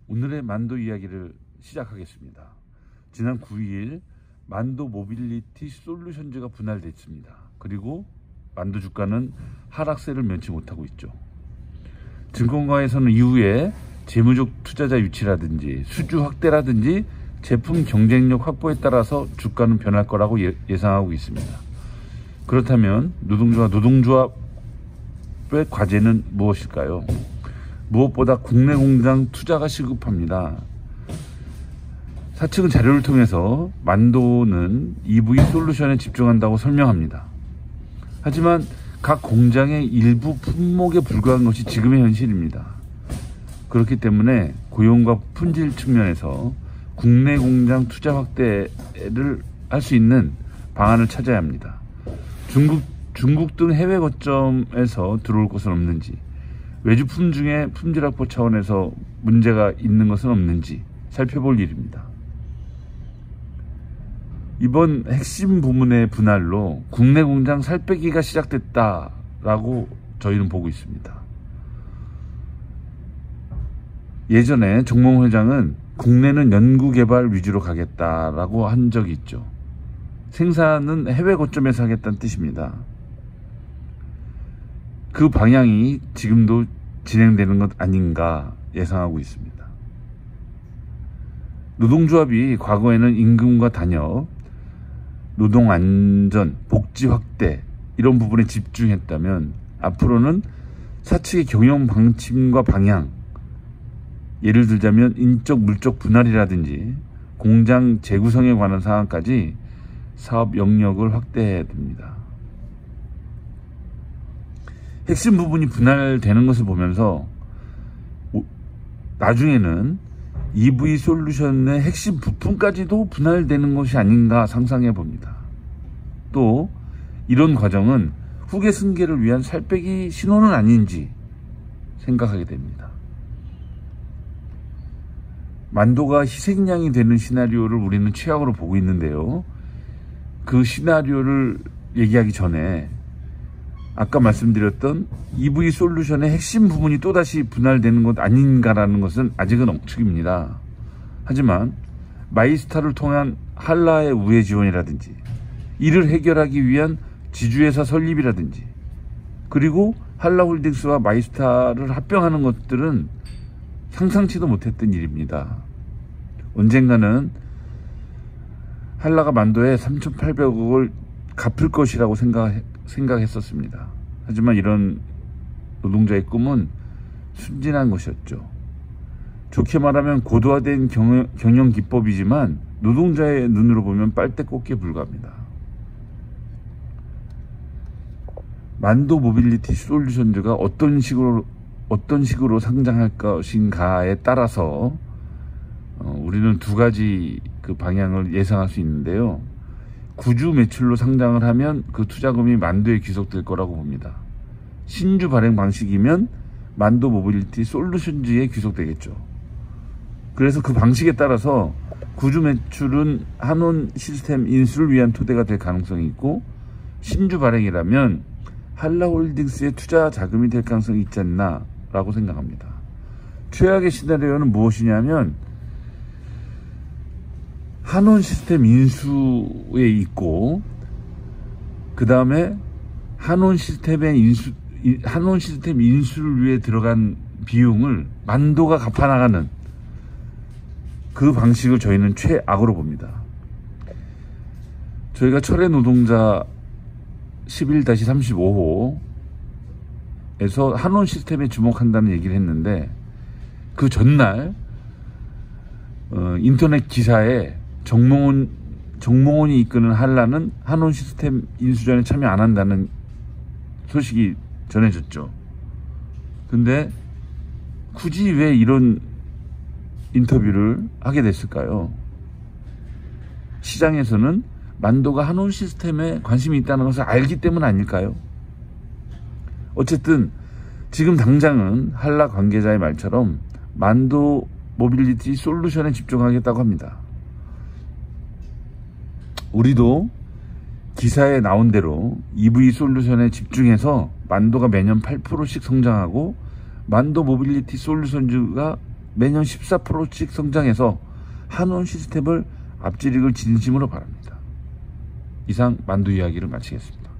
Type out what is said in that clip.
오늘의 만도 이야기를 시작하겠습니다. 지난 9일 만도 모빌리티 솔루션즈가 분할됐습니다. 그리고 만도 주가는 하락세를 면치 못하고 있죠. 증권가에서는 이후에 재무적 투자자 유치라든지 수주 확대라든지 제품 경쟁력 확보에 따라서 주가는 변할 거라고 예상하고 있습니다. 그렇다면 노동조합의 과제는 무엇일까요? 무엇보다 국내 공장 투자가 시급합니다. 사측은 자료를 통해서 만도는 EV 솔루션에 집중한다고 설명합니다. 하지만 각 공장의 일부 품목에 불과한 것이 지금의 현실입니다. 그렇기 때문에 고용과 품질 측면에서 국내 공장 투자 확대를 할 수 있는 방안을 찾아야 합니다. 중국 등 해외 거점에서 들어올 것은 없는지, 외주품 중에 품질 확보 차원에서 문제가 있는 것은 없는지 살펴볼 일입니다. 이번 핵심 부문의 분할로 국내 공장 살 빼기가 시작됐다라고 저희는 보고 있습니다. 예전에 정몽 회장은 국내는 연구개발 위주로 가겠다라고 한 적이 있죠. 생산은 해외 거점에서 하겠다는 뜻입니다. 그 방향이 지금도 진행되는 것 아닌가 예상하고 있습니다. 노동조합이 과거에는 임금과 단협, 노동안전, 복지 확대 이런 부분에 집중했다면 앞으로는 사측의 경영 방침과 방향, 예를 들자면 인적 물적 분할이라든지 공장 재구성에 관한 사항까지 사업 영역을 확대해야 됩니다. 핵심 부분이 분할되는 것을 보면서 나중에는 EV 솔루션의 핵심 부품까지도 분할되는 것이 아닌가 상상해 봅니다. 또 이런 과정은 후계 승계를 위한 살 빼기 신호는 아닌지 생각하게 됩니다. 만도가 희생양이 되는 시나리오를 우리는 최악으로 보고 있는데요. 그 시나리오를 얘기하기 전에 아까 말씀드렸던 EV 솔루션의 핵심 부분이 또다시 분할되는 것 아닌가라는 것은 아직은 억측입니다. 하지만 마이스타를 통한 한라의 우회 지원이라든지 이를 해결하기 위한 지주회사 설립이라든지 그리고 한라홀딩스와 마이스타를 합병하는 것들은 상상치도 못했던 일입니다. 언젠가는 한라가 만도에 3,800억을 갚을 것이라고 생각했었습니다. 하지만 이런 노동자의 꿈은 순진한 것이었죠. 좋게 말하면 고도화된 경영 기법이지만 노동자의 눈으로 보면 빨대 꽂기에 불과합니다. 만도 모빌리티 솔루션즈가 어떤 식으로 상장할 것인가에 따라서 우리는 두 가지 그 방향을 예상할 수 있는데요. 구주 매출로 상장을 하면 그 투자금이 만도에 귀속될 거라고 봅니다. 신주 발행 방식이면 만도 모빌리티 솔루션즈에 귀속되겠죠. 그래서 그 방식에 따라서 구주 매출은 한온 시스템 인수를 위한 토대가 될 가능성이 있고, 신주 발행이라면 한라홀딩스의 투자 자금이 될 가능성이 있지 않나 라고 생각합니다. 최악의 시나리오는 무엇이냐면 한온 시스템 인수에 있고 그 다음에 한온 시스템 인수를 위해 들어간 비용을 만도가 갚아나가는 그 방식을 저희는 최악으로 봅니다. 저희가 철의 노동자 11-35호에서 한온 시스템에 주목한다는 얘기를 했는데 그 전날 인터넷 기사에 정몽원이 이끄는 한라는 한온 시스템 인수전에 참여 안 한다는 소식이 전해졌죠. 근데 굳이 왜 이런 인터뷰를 하게 됐을까요? 시장에서는 만도가 한온 시스템에 관심이 있다는 것을 알기 때문 아닐까요? 어쨌든 지금 당장은 한라 관계자의 말처럼 만도 모빌리티 솔루션에 집중하겠다고 합니다. 우리도 기사에 나온 대로 EV 솔루션에 집중해서 만도가 매년 8%씩 성장하고 만도 모빌리티 솔루션즈가 매년 14%씩 성장해서 한원 시스템을 앞지르길 진심으로 바랍니다. 이상 만두 이야기를 마치겠습니다.